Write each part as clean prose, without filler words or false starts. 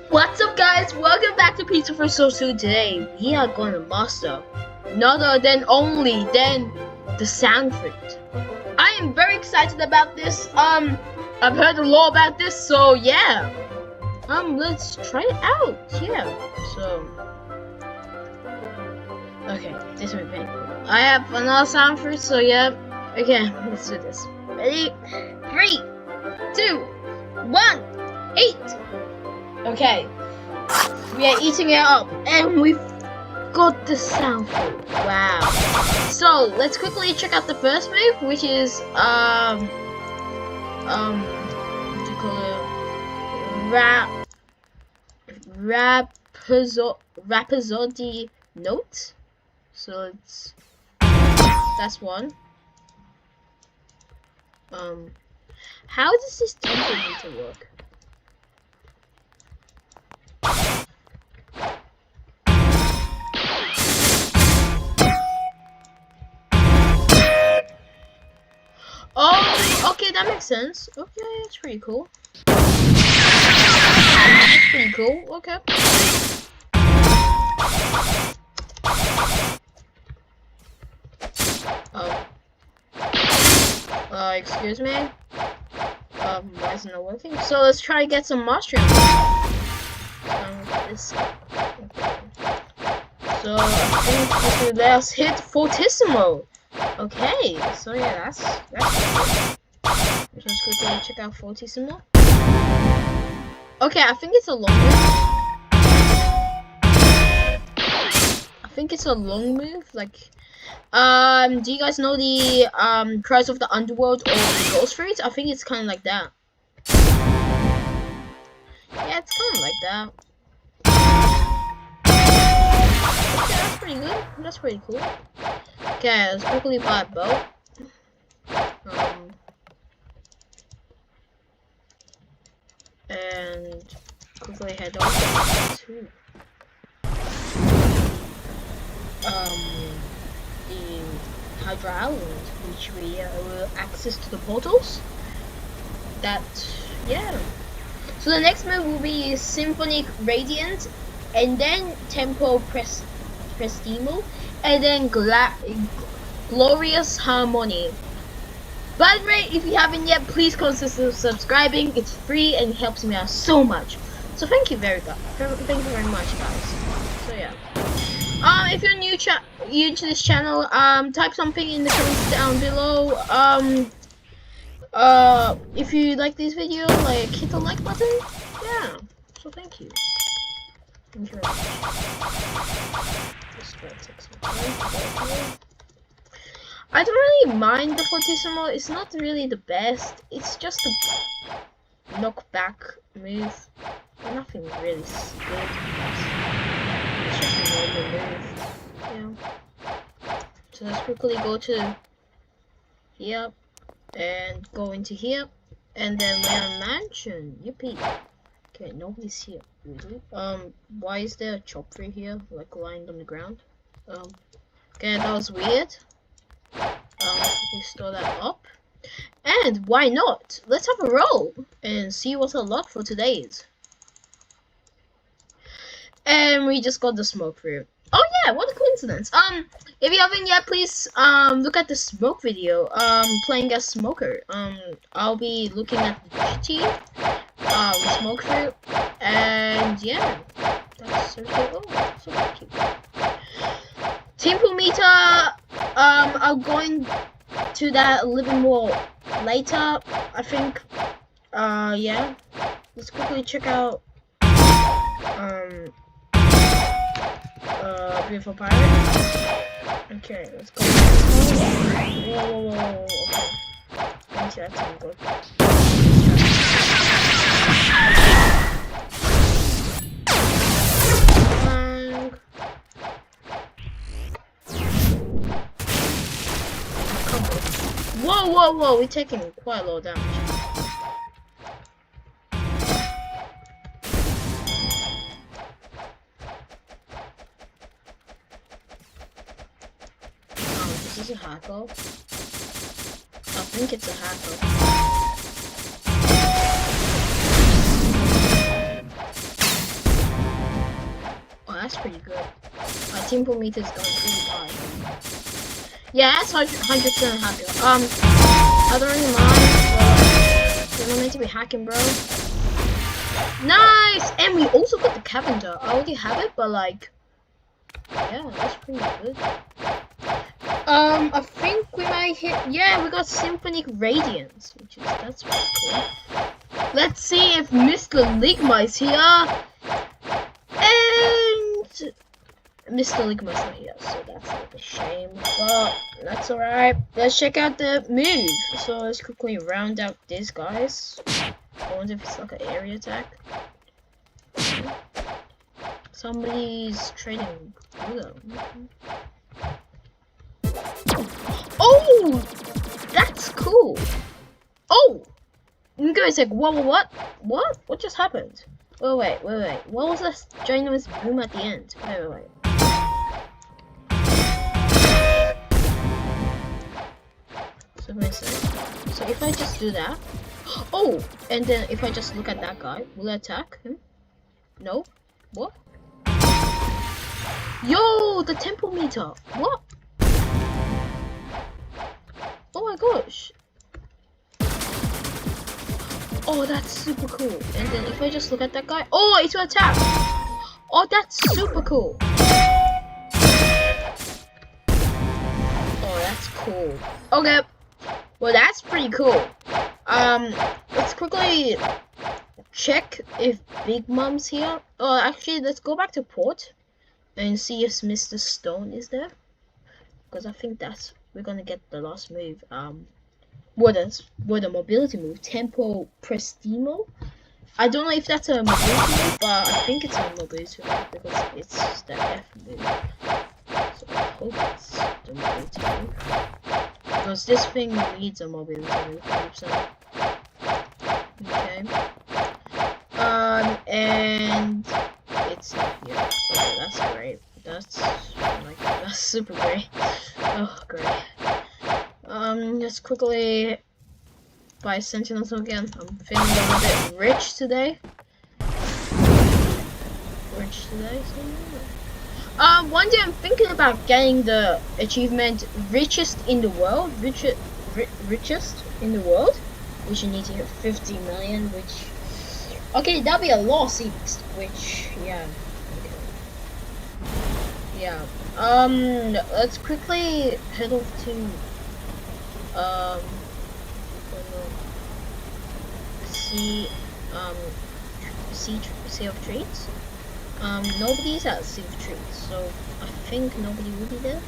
What's up, guys? Welcome back to Pizza for Social. Today we are going to master none other than the sound fruit. I am very excited about this. I've heard a lot about this, so yeah. Let's try it out. Yeah. So okay, this will be pretty cool. I have another sound fruit, so yeah. Okay, let's do this. Ready? 3, 2, 1, eat. Okay, we are eating it up, and we've got the sound fruit. Wow. So let's quickly check out the first move, which is what do you call it? Rhapsody note. So that's one. How does this tempo meter work? Oh, okay, that makes sense. Okay, that's pretty cool. That's pretty cool. Okay. Excuse me. Why isn't it working? So let's try to get some mushrooms. This. Okay. So I think this will let us hit Fortissimo. Okay, so yeah, that's good. Let's quickly check out Fortissimo. Okay, I think it's a long move. I think it's a long move. Like, do you guys know the Cries of the Underworld or the Ghost Fruit? I think it's kind of like that. Yeah, it's kind of like that. Okay, that's pretty good. That's pretty cool. Okay, let's quickly buy a boat. And quickly head over to the Hydra Island, which we will access to the portals. Yeah. So the next move will be Symphonic Radiant, and then Tempo Prestimo, and then Glorious Harmony. By the way, if you haven't yet, please consider subscribing. It's free and helps me out so much. So thank you very much, guys. So yeah. If you're new to this channel, type something in the comments down below. If you like this video, like hit the like button. Yeah. So thank you. Thank you very much. I don't really mind the Fortissimo. It's not really the best. It's just a knockback move. Nothing really good. It's just a normal move. Yeah. So let's quickly go to here and go into here, and then Land Mansion. Yippee. Okay, nobody's here. Really? Why is there a chop tree here, like lying on the ground? Okay, that was weird. We store that up, and why not? Let's have a roll and see what's unlocked for today's. And we just got the smoke fruit. Oh yeah, what a coincidence. If you haven't yet, please look at the smoke video. Playing as smoker. I'll be looking at the GT, smoke fruit, and yeah, that's so cool. So thank you. Tempo meter. I'm going to that a little bit more later, I think. Yeah. Let's quickly check out Beautiful Pirate. Okay, let's go. Whoa. Okay. That's good. Whoa, we're taking quite a lot of damage. Is this a hacker? I think it's a hacker. pretty good. My tempo meter is going pretty high. Yeah, that's 100% happy. I don't really mind, but you're not meant to be hacking, bro. Nice! And we also got the Cavender. I already have it, but like, yeah, that's pretty good. I think we might hit. Yeah, we got Symphonic Radiance, that's pretty cool. Let's see if Mr. Ligma is here. And Mr. Ligma is not here, so that's a shame. But that's alright. Let's check out the move. So let's quickly round out these guys. I wonder if it's like an area attack. Somebody's trading Budo. Oh! That's cool! Oh! I'm going to like, what? What just happened? Wait. What was this ginormous boom at the end? Wait. So wait a second. So if I just do that. Oh! And then if I just look at that guy, will I attack him? No? What? Yo! The tempo meter! What? Oh my gosh! Oh, that's super cool. And then if I just look at that guy, oh, it's an attack. Oh, that's super cool. Oh, that's cool. Okay, well, that's pretty cool. Let's quickly check if Big Mom's here. Oh, actually, let's go back to port and see if Mr. Stone is there, because I think we're gonna get the last move. What a mobility move, Tempo Prestimo. I don't know if that's a mobility move, but I think it's a mobility move because it's the F move. So I hope it's the mobility move, because this thing needs a mobility move, 100%. Okay. And it's not here. Okay, that's great. That's super great. Oh, great. Just quickly buy Sentinels again. I'm feeling a little bit rich today. So one day I'm thinking about getting the achievement richest in the world, richest in the world, which you need to hit 50 million, which, okay, that'll be a lot of seats, which, yeah. Yeah. Let's quickly head off to Sea of Treats. Nobody's at Sea of Treats, so I think nobody will be there.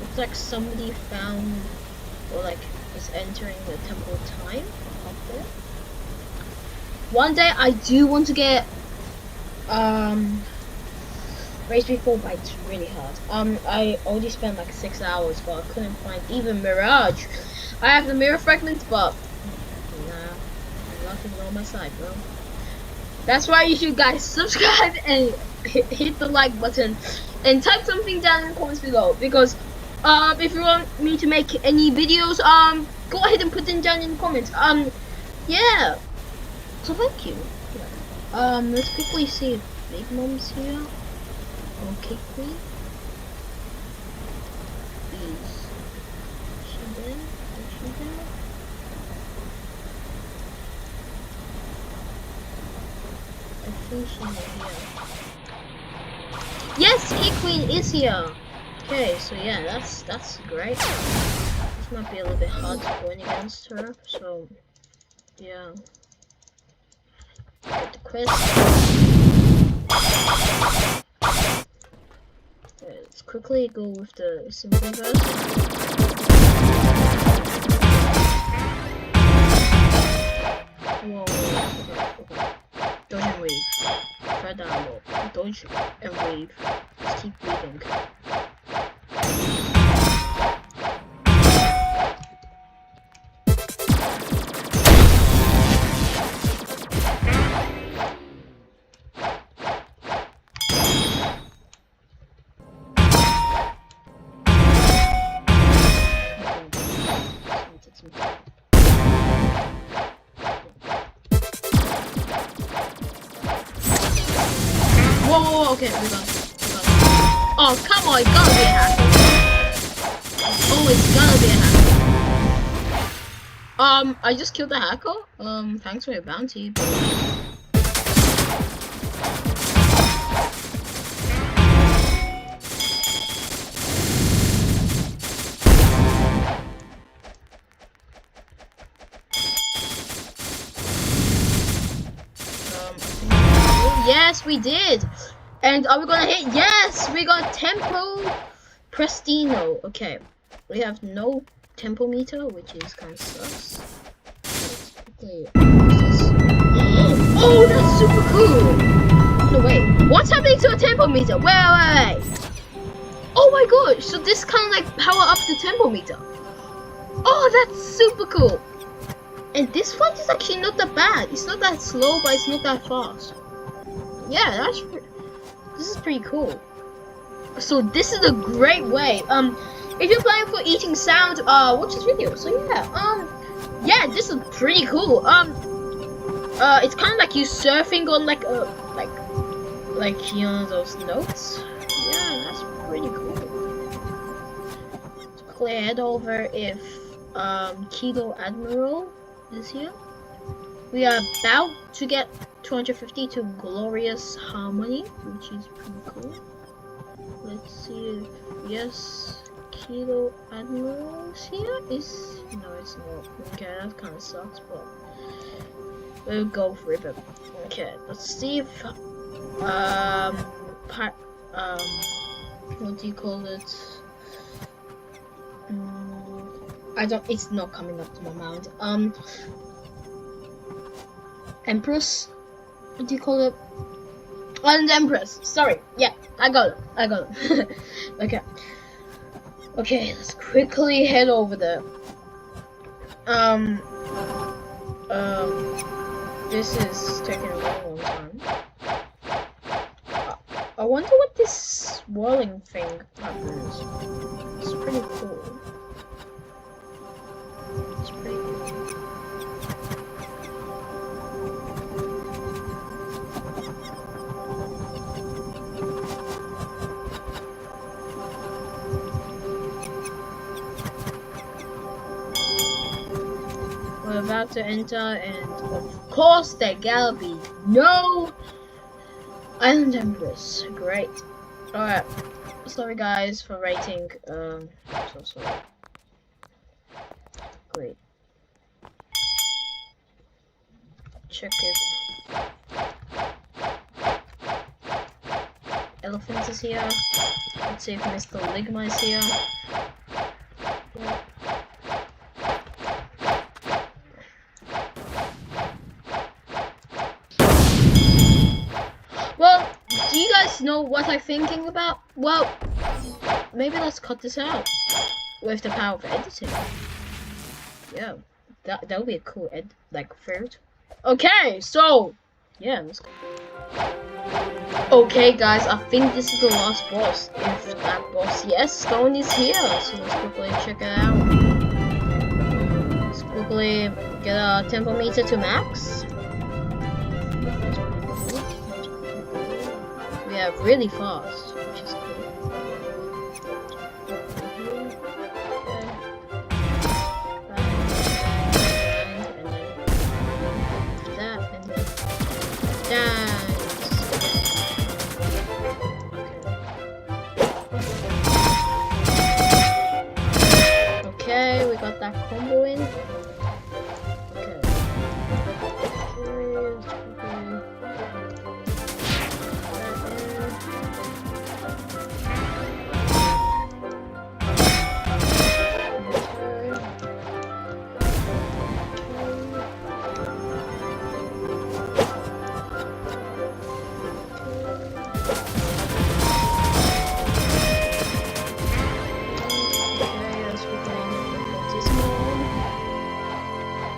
Looks like somebody found, or like is entering the Temple of Time up there. One day I do want to get Race Before, but it's really hard. I already spent like 6 hours, but I couldn't find even Mirage. I have the mirror fragments, but nah, luck is on my side, bro. That's why you should guys subscribe and hit the like button and type something down in the comments below, because if you want me to make any videos, go ahead and put them down in the comments. Yeah. So thank you. Let's quickly see if Big Mom's here. Okay, please. Is she there? Is she there? I think she's here. Yes, Hey Queen is here. Okay, so yeah, that's great. This might be a little bit hard going against her, so yeah. Get the quest. Let's quickly go with the simple version. Whoa, okay. Dodge and wave. Try down low. Dodge and wave. Just keep breathing. Whoa, Okay, we got it. Oh, come on, it's gotta be a hacker. Oh, it's gotta be a hacker. I just killed the hacker. Thanks for your bounty. Yes, we did. And are we gonna hit? Yes, we got Tempo Prestino. Okay, we have no tempo meter, which is kind of sucks. Okay. Oh, that's super cool. No, wait. What's happening to a tempo meter? Wait. Oh my gosh. So this kind of like power up the tempo meter. Oh, that's super cool. And this fight is actually not that bad. It's not that slow, but it's not that fast. Yeah, this is pretty cool. So this is a great way. If you're playing for eating sound, watch this video. So yeah, this is pretty cool. It's kind of like you surfing on like you know those notes. Yeah, that's pretty cool. So quickly head over if Kilo Admiral is here. We are about to get 250 to Glorious Harmony, which is pretty cool. Let's see if yes, Kilo Admiral's here. No, it's not. Okay, that kind of sucks, but we'll go for it. Okay, let's see if what do you call it? It's not coming up to my mind. Empress? What do you call it? And Empress. Sorry. Yeah, I got it. Okay, let's quickly head over there. This is taking a really long time. I wonder what this swirling thing happens. It's pretty cool. It's pretty cool. We're about to enter, and of course there gotta be no Island Empress. Great. Alright. Sorry guys for rating. So sorry. Great. Check if Elephant is here. Let's see if Mr. Ligma is here. Well, do you guys know what I'm thinking about? Well, maybe let's cut this out with the power of editing. Yeah, that would be a cool third. Okay, so yeah, let's go. Okay, guys, I think this is the last boss. If that boss, yes, Stone is here. So let's quickly check it out. Let's quickly get a tempo meter to max. We have really fast, which is cool. Okay, we got that combo in.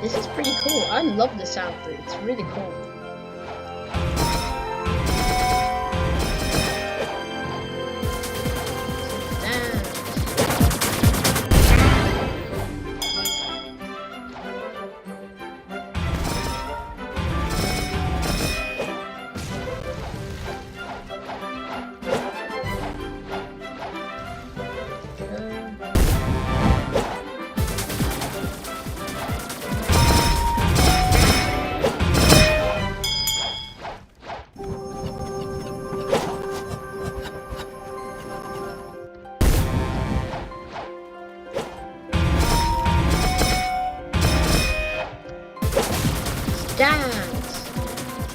This is pretty cool. I love the sound for it. It's really cool.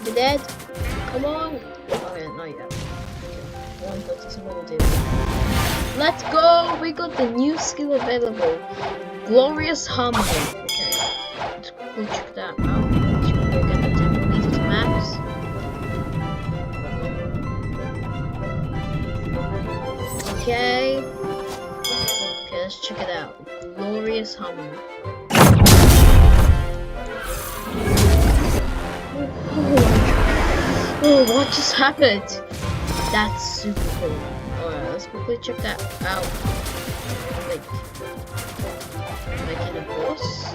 You dead? Come on! Okay, not yet. One fortissimo will do. Let's go! We got the new skill available. Glorious Harmony. Okay. Let's go check that out. Let's go get the tempo meter to max. Okay. Okay, let's check it out. Glorious Harmony. Oh, what just happened? That's super cool. Alright, let's quickly check that out. Like in a boss?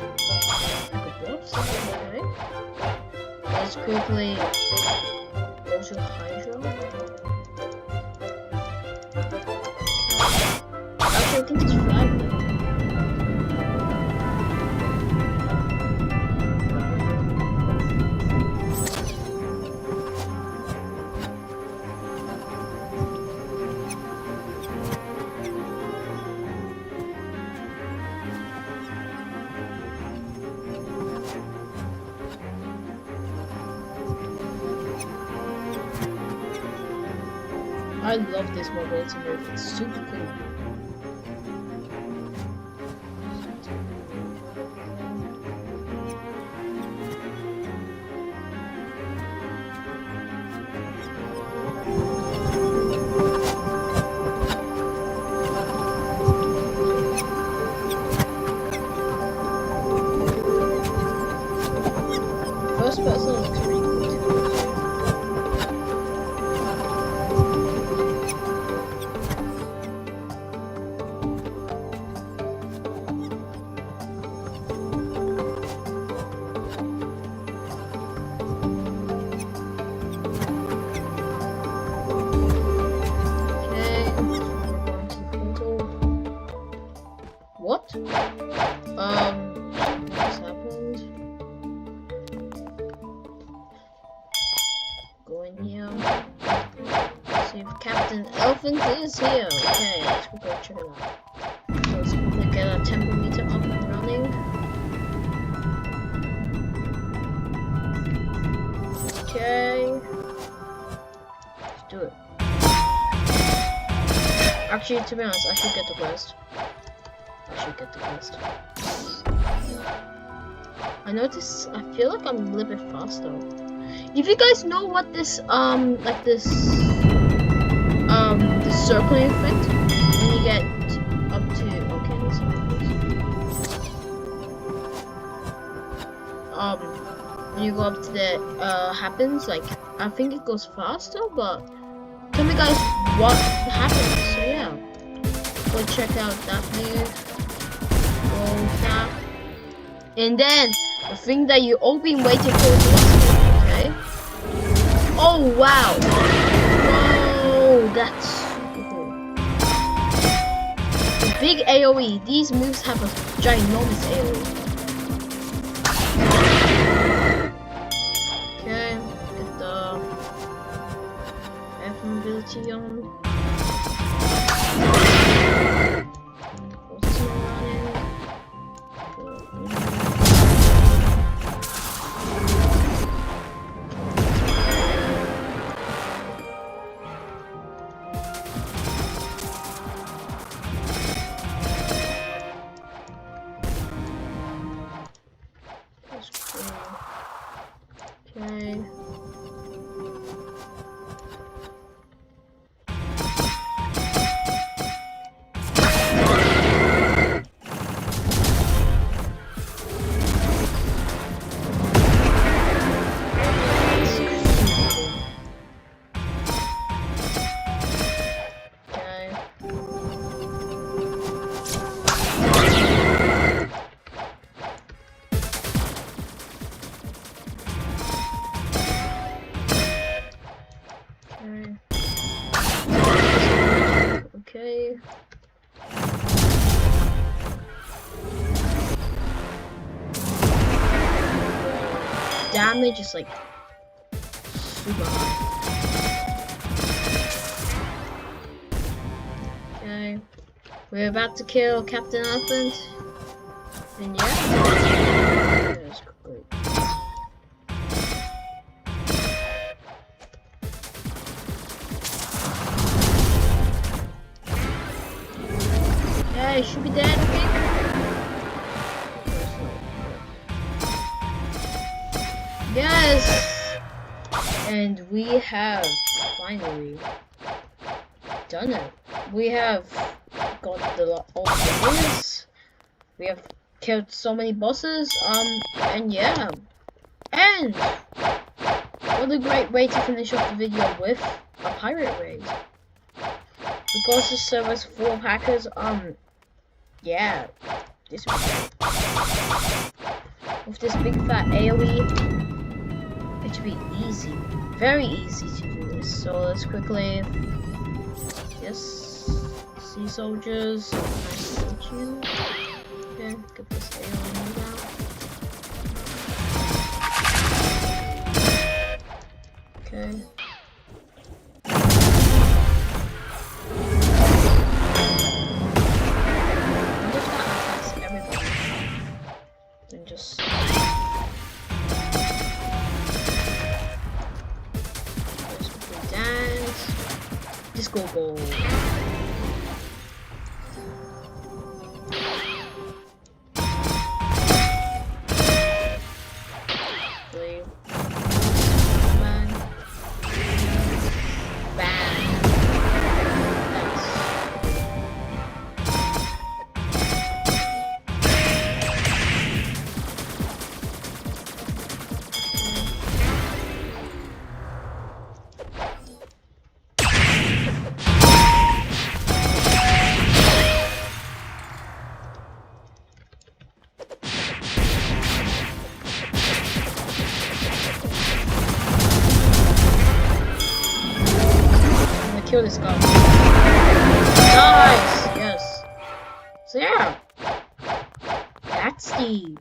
Like a boss? Okay. Let's quickly go to Hydro. Actually, I think it's flag now. I love this mobility move, it's super cool. First person looks really cool too. What? What's happened? Go in here. See if Captain Elephant is here. Okay, let's go check it out. So let's quickly get our tempo meter up and running. Okay. Let's do it. Actually, to be honest, I should get the quest. I noticed, I feel like I'm a little bit faster. If you guys know what this, like this circling effect, when you get up to, okay, let's see when you go up to the, happens, like, I think it goes faster, but tell me guys what happens, so yeah. Go check out that move. That. And then the thing that you all been waiting for is okay? Oh wow! Whoa, that's super cool. The big AoE. These moves have a ginormous AoE. Okay, get the F mobility on. Okay. Okay. Damage is like super high. Okay. We're about to kill Captain Elephant. And yeah. That's great. I should be dead, I think. Yes! And we have finally done it. We have got all the wins. We have killed so many bosses. And yeah. And what a great way to finish off the video with a pirate raid. Because the server's full of hackers, yeah, this would be great. With this big fat AoE, it should be easy, very easy to do this. So let's quickly, yes, sea soldiers, nice to meet you. Okay, get this AoE out. Okay. Just dance. Just go. Three. Bang. Bang. Kill this guy. Nice! Yes. So yeah. That's the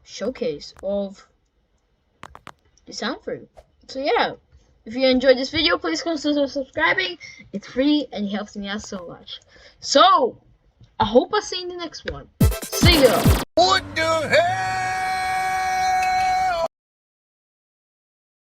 showcase of the sound through. So yeah. If you enjoyed this video, please consider subscribing. It's free and it helps me out so much. So I hope I see you in the next one. See ya! What the hell?